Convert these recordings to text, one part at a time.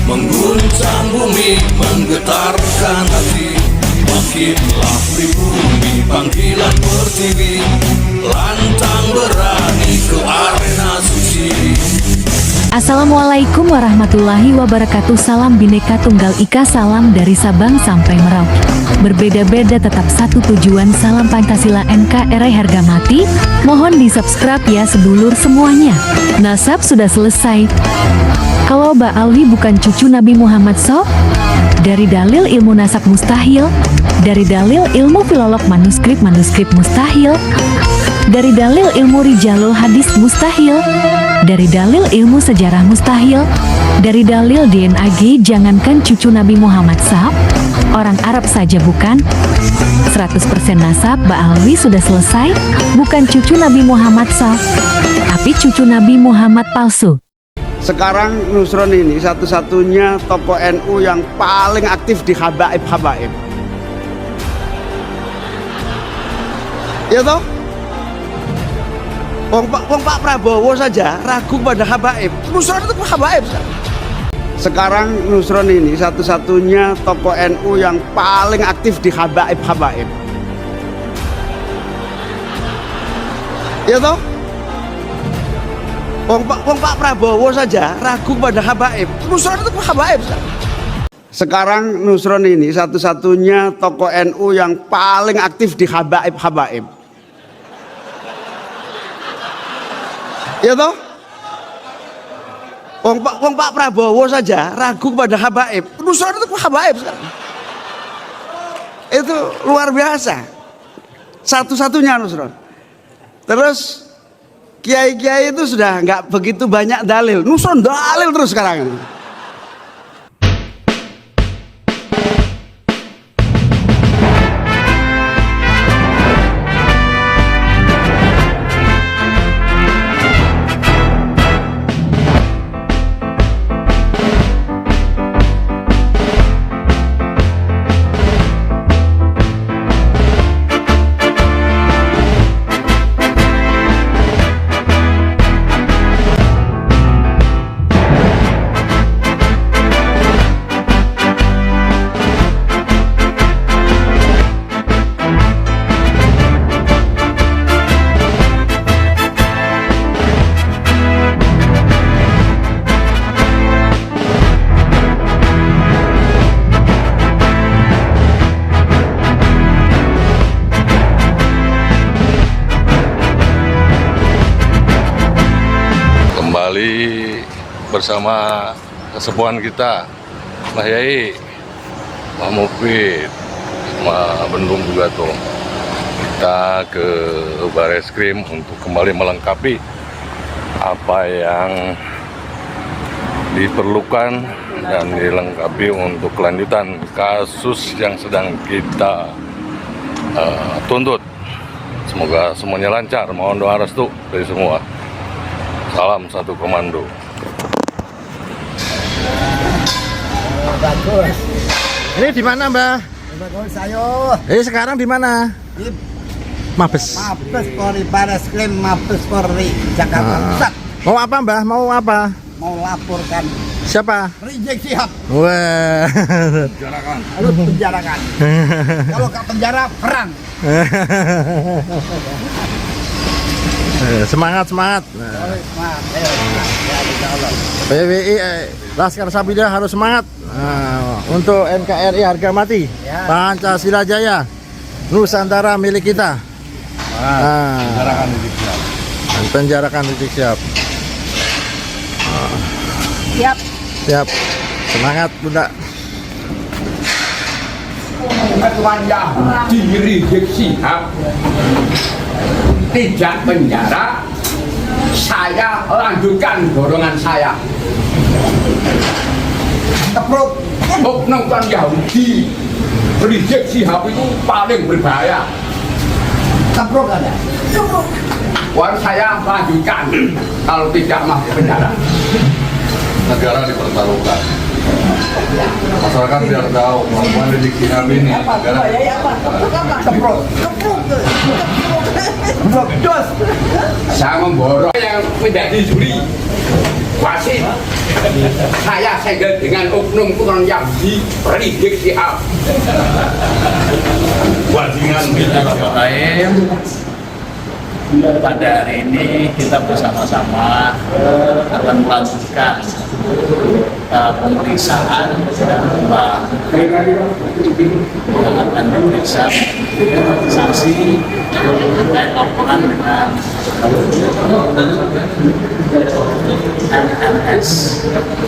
Mengguncang bumi, menggetarkan hati. Makinlah pribumi, panggilan pertiwi, lantang berani ke arena suci. Assalamualaikum warahmatullahi wabarakatuh. Salam Bhinneka Tunggal Ika, salam dari Sabang sampai Merauke. Berbeda-beda tetap satu tujuan, salam Pancasila NKRI harga mati. Mohon di subscribe ya sedulur semuanya. Nasab sudah selesai. Kalau Mbak Alwi bukan cucu Nabi Muhammad SAW? Dari dalil ilmu nasab mustahil. Dari dalil ilmu filolog manuskrip mustahil. Dari dalil ilmu rijalul hadis mustahil. Dari dalil ilmu sejarah mustahil. Dari dalil DNAG, jangankan cucu Nabi Muhammad SAW, orang Arab saja bukan. 100% nasab Mbak Alwi sudah selesai. Bukan cucu Nabi Muhammad SAW, tapi cucu Nabi Muhammad palsu. Sekarang Nusron ini satu-satunya tokoh NU yang paling aktif di habaib-habaib. Ya toh? Wong Pak Prabowo saja ragu pada habaib. Nusron itu habaib. Sekarang Nusron ini satu-satunya tokoh NU yang paling aktif di habaib-habaib. Ya toh? Wong Pak Prabowo saja ragu pada habaib. Nusron itu habaib. Sekarang Nusron ini satu-satunya tokoh NU yang paling aktif di habaib-habaib. Ya toh? Wong Pak Prabowo saja ragu pada habaib. Nusron itu habaib. Itu luar biasa. Satu-satunya Nusron. Terus kiai-kiai itu sudah nggak begitu banyak dalil. Nusron dalil terus sekarang. Kembali bersama kesepuhan kita, Mbah Yai, Mbah Mufid, sama Bendung juga tuh. Kita ke Bareskrim untuk kembali melengkapi apa yang diperlukan dan dilengkapi untuk kelanjutan kasus yang sedang kita tuntut. Semoga semuanya lancar. Mohon doa restu dari semua. Salam satu komando. Bagus. Ini di mana, Mbah? Bagus sayur. Ini sekarang di mana? Di Mabes. Mabes Polri, Bareskrim Mabes Polri, Jakarta Pusat. Mau apa, Mbah? Mau apa? Mau laporkan Siapa? Rizik Syihab. Wah. Penjarakan. Harus penjarakan. Kalau nggak penjara, perang. Semangat. Semangat. PWI Laskar Sabida harus semangat. Untuk NKRI harga mati. Ya. Pancasila Jaya. Nusantara milik kita. Penjarakan Rizik Syihab. Penjarakan Rizik Syihab. Siap. Siap. Semangat Bunda. Ketua Yahudi Rizik Syihab tidak penjara, saya lanjutkan dorongan saya. Kepruk. Oknum Yahudi Rizik Syihab itu paling berbahaya. Kepruk ada. Wah, saya lanjutkan kalau tidak masuk penjara. Negara dipertaruhkan. Masyarakat biar tahu kemampuan Rizik Syihab ini. Negara Kepruk. Kepruk. Kepruk. Jos. Saya memborong yang menjadi juri wasit. Saya segel dengan oknum Yahudi Rizik Syihab. wajingan Bismillahirrahmanirrahim. Pada hari ini kita bersama-sama akan melanjutkan pemeriksaan dan akan memeriksa saksi terkait laporan dengan MNS.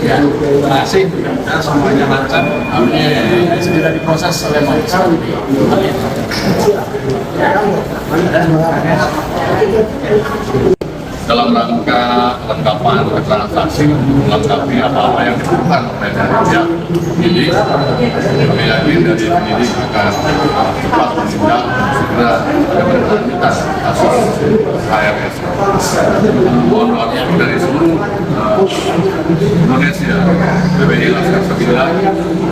Ya, terima kasih. Semuanya lancar. Amin. Segera diproses oleh Majelis Hakim. dalam rangka kelengkapan keterangan saksi melengkapi apa-apa yang dibutuhkan oleh dari pihak penyidik. Kami yakin dari penyidik akan cepat menindak segera berkelanjutan kasus HRS. Mohon maaf dari seluruh Indonesia, PBI Laskar Sabila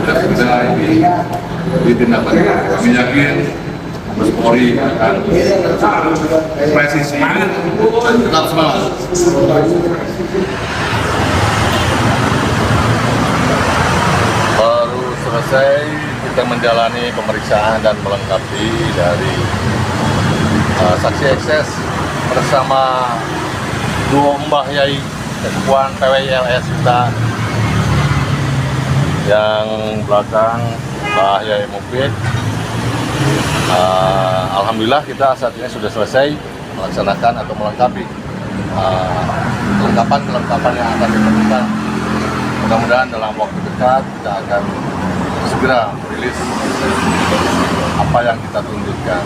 dan segera ini ditindaklanjuti. Kami yakin Mabes Polri akan presisi dan tetap semangat. Baru selesai kita menjalani pemeriksaan dan melengkapi dari saksi ekses bersama dua Mbah Yai Ketuan PWI-LS kita, yang belakang Mbah Yai Mufid. Alhamdulillah kita saat ini sudah selesai melaksanakan atau melengkapi kelengkapan yang akan diperlukan. Mudah-mudahan dalam waktu dekat kita akan segera merilis apa yang kita tuntutkan.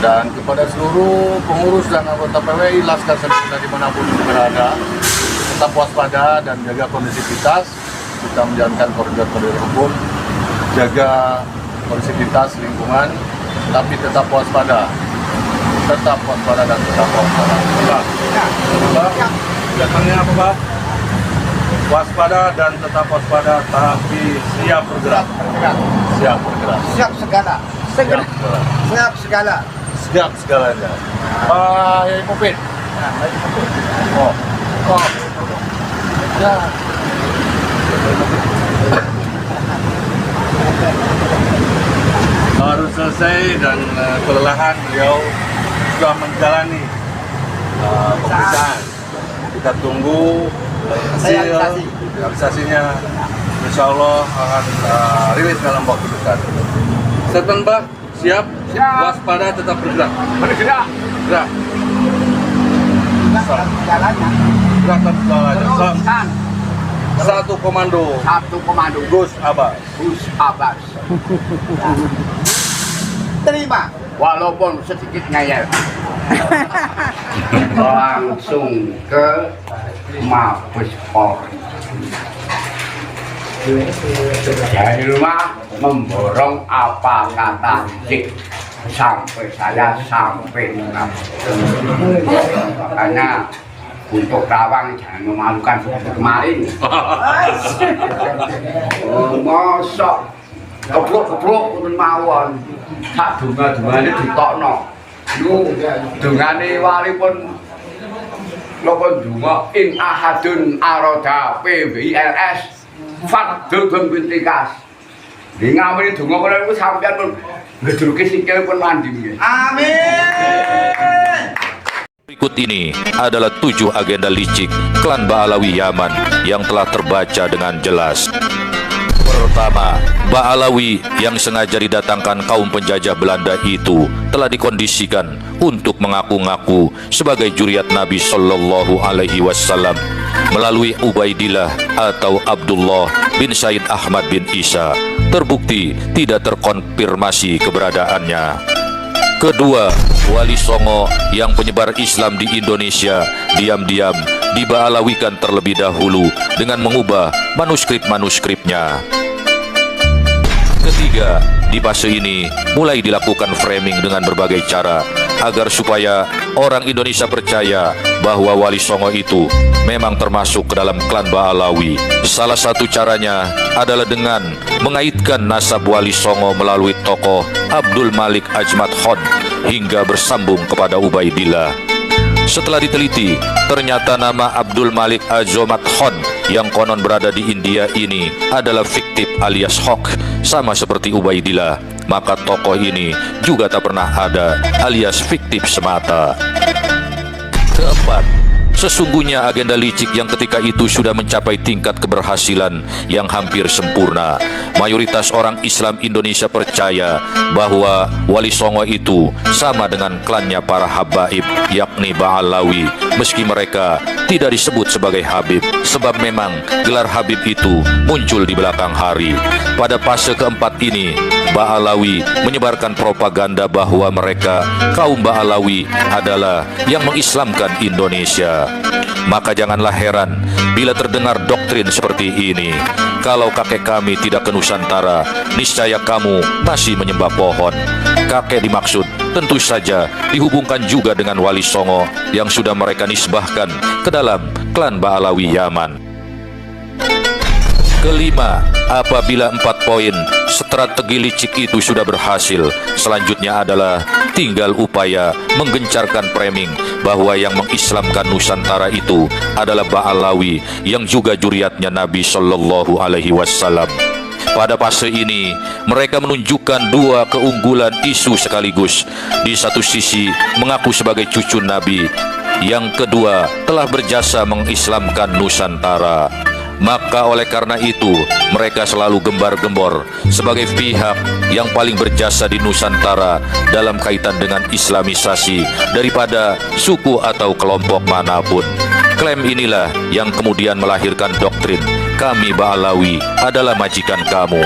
Dan kepada seluruh pengurus dan anggota PWI Laskar Sabila dimanapun berada, tetap waspada dan jaga kondisivitas. Kita menjalankan koridor-koridor hukum, jaga kondisivitas lingkungan, tapi tetap waspada dan tetap waspada. Belakangnya apa, Pak? Waspada dan tetap waspada, tapi siap bergerak. Siap bergerak. Siap segala. Siap segala. Siap segala. Siap segalanya. Pak Yai Mufid. Oh. Ya. Baru selesai dan kelelahan beliau sudah menjalani pemeriksaan. Kita tunggu hasil realisasinya. Insya Allah akan rilis dalam waktu dekat. Statement Pak, siap? Waspada, tetap bergerak. Bergerak. Gerak. Segalanya. Gerak dan segalanya. Satu komando. Gus Abbas. Terima. Walaupun sedikit ngayal. Langsung ke Mabes Polri. Dari rumah memborong apa kata Rizik sampai saya sampai makanya untuk Rawang jangan memalukan seperti kemarin. Mosok kepluk-kepluk pun mawon. Sak dunga-dungane ditokno. Lu dungane wali pun napa donga in ahadun aroda PWI-LS fadhun bintikas. Di ngamini donga kula niku sampeyan pun ngedruke sikil pun mandi nggih. Amin. Berikut ini adalah 7 agenda licik klan Ba'alawi Yaman yang telah terbaca dengan jelas. Pertama, Ba'alawi yang sengaja didatangkan kaum penjajah Belanda itu telah dikondisikan untuk mengaku-ngaku sebagai juriat Nabi Shallallahu Alaihi Wasallam melalui Ubaidillah atau Abdullah bin Said Ahmad bin Isa. Terbukti tidak terkonfirmasi keberadaannya. Kedua, Wali Songo yang penyebar Islam di Indonesia diam-diam diba'alawikan terlebih dahulu dengan mengubah manuskrip-manuskripnya. Ketiga, di fase ini mulai dilakukan framing dengan berbagai cara agar supaya orang Indonesia percaya bahwa Wali Songo itu memang termasuk ke dalam klan Ba'alawi. Salah satu caranya adalah dengan mengaitkan nasab Wali Songo melalui tokoh Abdul Malik Ajmat Khon hingga bersambung kepada Ubaidillah. Setelah diteliti, ternyata nama Abdul Malik Ajmat Khon yang konon berada di India ini adalah fiktif alias hoax, sama seperti Ubaidillah. Maka tokoh ini juga tak pernah ada alias fiktif semata. Keempat, sesungguhnya agenda licik yang ketika itu sudah mencapai tingkat keberhasilan yang hampir sempurna. Mayoritas orang Islam Indonesia percaya bahwa Wali Songo itu sama dengan klannya para habaib, yakni Ba'alawi, meski mereka tidak disebut sebagai Habib, sebab memang gelar Habib itu muncul di belakang hari. Pada fase keempat ini, Ba'alawi menyebarkan propaganda bahwa mereka, kaum Ba'alawi, adalah yang mengislamkan Indonesia. Maka janganlah heran bila terdengar doktrin seperti ini. Kalau kakek kami tidak ke Nusantara, niscaya kamu masih menyembah pohon. Kakek dimaksud tentu saja dihubungkan juga dengan Wali Songo yang sudah mereka nisbahkan ke dalam klan Ba'alawi Yaman. Kelima, apabila 4 poin strategi licik itu sudah berhasil, selanjutnya adalah tinggal upaya menggencarkan framing bahwa yang mengislamkan Nusantara itu adalah Ba'alawi yang juga juriatnya Nabi Shallallahu Alaihi Wasallam. Pada fase ini, mereka menunjukkan 2 keunggulan isu sekaligus. Di satu sisi, mengaku sebagai cucu Nabi. Yang kedua, telah berjasa mengislamkan Nusantara. Maka oleh karena itu, mereka selalu gembar-gembor sebagai pihak yang paling berjasa di Nusantara dalam kaitan dengan islamisasi daripada suku atau kelompok manapun. Klaim inilah yang kemudian melahirkan doktrin kami Ba'alawi adalah majikan kamu.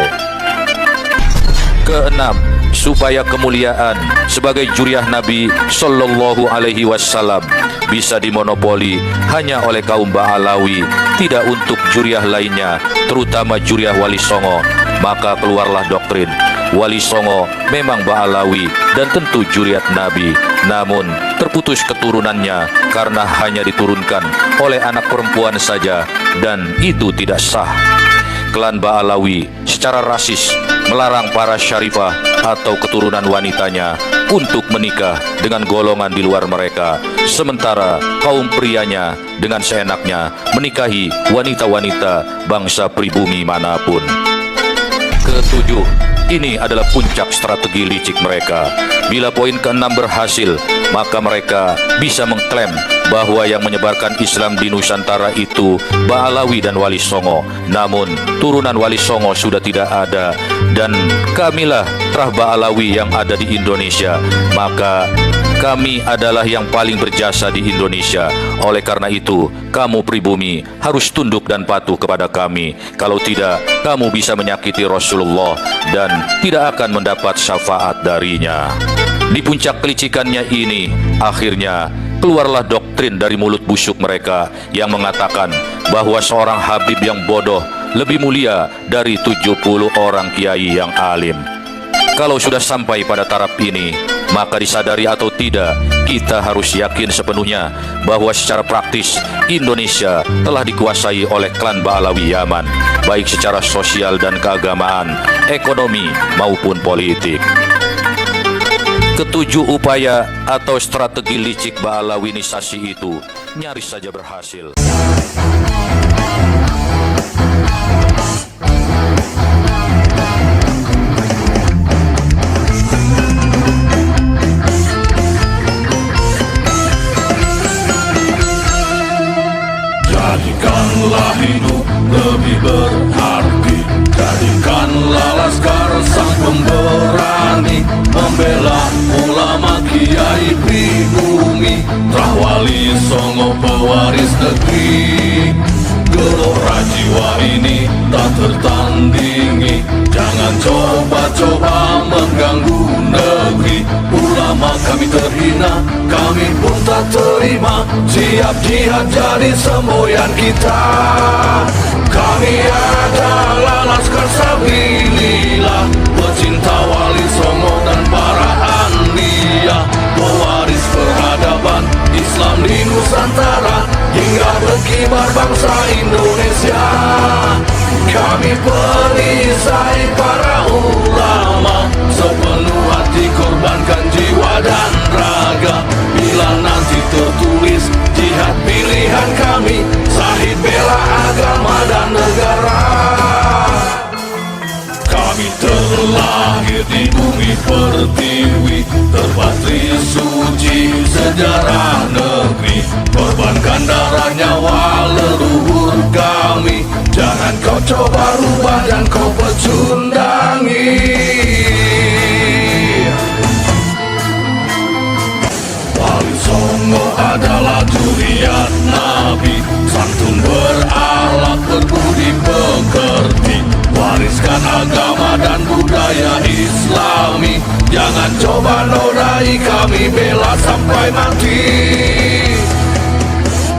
Keenam, supaya kemuliaan sebagai juriah Nabi Shallallahu Alaihi Wasallam bisa dimonopoli hanya oleh kaum Ba'alawi, tidak untuk juriah lainnya, terutama juriah Wali Songo. Maka keluarlah doktrin Wali Songo memang Ba'alawi dan tentu juriat Nabi, namun terputus keturunannya karena hanya diturunkan oleh anak perempuan saja, dan itu tidak sah. Klan Ba'alawi secara rasis melarang para syarifah atau keturunan wanitanya untuk menikah dengan golongan di luar mereka, sementara kaum prianya dengan seenaknya menikahi wanita-wanita bangsa pribumi manapun. Ketujuh, ini adalah puncak strategi licik mereka. Bila poin ke-6 berhasil, maka mereka bisa mengklaim bahwa yang menyebarkan Islam di Nusantara itu Ba'alawi dan Wali Songo. Namun turunan Wali Songo sudah tidak ada, dan kamilah terah Ba'alawi yang ada di Indonesia. Maka kami adalah yang paling berjasa di Indonesia. Oleh karena itu, kamu pribumi harus tunduk dan patuh kepada kami. Kalau tidak, kamu bisa menyakiti Rasulullah dan tidak akan mendapat syafaat darinya. Di puncak kelicikannya ini, akhirnya keluarlah doktrin dari mulut busuk mereka yang mengatakan bahwa seorang Habib yang bodoh lebih mulia dari 70 orang kiai yang alim. Kalau sudah sampai pada taraf ini, maka disadari atau tidak, kita harus yakin sepenuhnya bahwa secara praktis Indonesia telah dikuasai oleh klan Ba'alawi Yaman, baik secara sosial dan keagamaan, ekonomi maupun politik. Ketujuh upaya atau strategi licik Ba'alawinisasi itu nyaris saja berhasil. Jadikanlah hidup lebih berarti. Jadikanlah laskar sang pemberani, membela ulama kiai pribumi, Rahwali Songo pewaris negeri. Gelora jiwa ini tak tertandingi, jangan coba-coba mengganggu negeri. Ulama kami terhina, kami pun tak terima, siap jihad jadi semboyan kita. Kami adalah Laskar Sabilillah, pecinta Wali Songo dan para anbiya, pewaris peradaban Islam di Nusantara hingga berkibar bangsa Indonesia. Kami perisai para ulama, sepenuh hati korbankan jiwa dan raga. Bila nanti tertulis jihad pilihan kami, Syahid bela agama dan negara. Kami terlahir di bumi pertiwi, terpatri suci sejarah negeri, korbankan darah nyawa leluhur kami. Jangan kau coba rubah dan kau pecundangi. Wali Songo adalah zuriat Nabi, santun berakhlak berbudi pekerti, wariskan agama dan budaya Islami. Jangan coba nodai kami, bela sampai mati.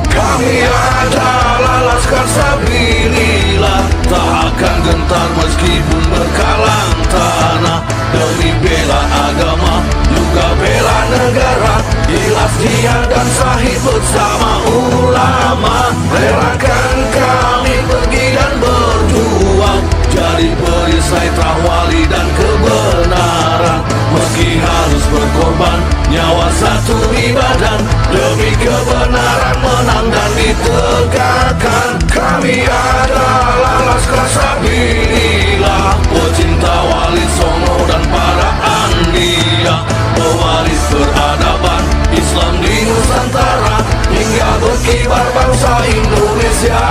Kami adalah Laskar Sabilillah, tak akan gentar meskipun berkalang tanah, demi bela agama juga bela negara. Ikhlas jihad dan Syahid bersama ulama, relakan kami pergi dan berjuang, jadi perisai Rahwali dan kebenaran. Meski harus berkorban nyawa satu ibadah, demi kebenaran menang dan ditegakkan. Kami adalah Laskar Sabilillah, pecinta Wali Songo dan para anbiya, pewaris peradaban Islam di Nusantara hingga berkibar bangsa Indonesia.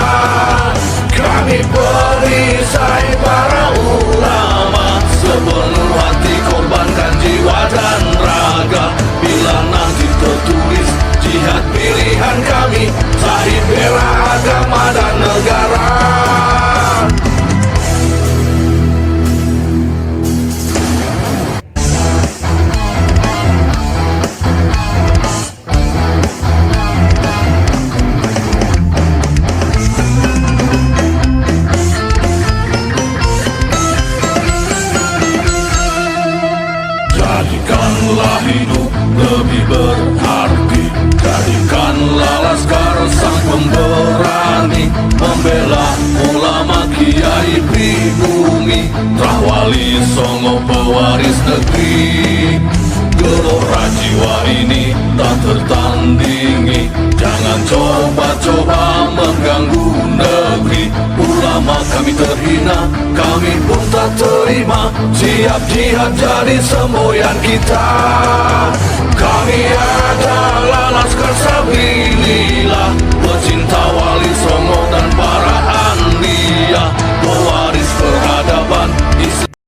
Kami perisai para ulama, sepenuh hati korbankan jiwa dan raga. Bila nanti tertulis jihad pilihan kami, Syahid bela agama dan negara. Jadikanlah hidup lebih berarti, jadikanlah Laskar sang pemberani, membela ulama kiai pribumi, Rahwali Songo pewaris negeri. Gelora jiwa ini tak tertandingi, jangan coba-coba mengganggu negeri. Ulama kami terhina, kami pun tak terima, siap jihad jadi semboyan kita. Kami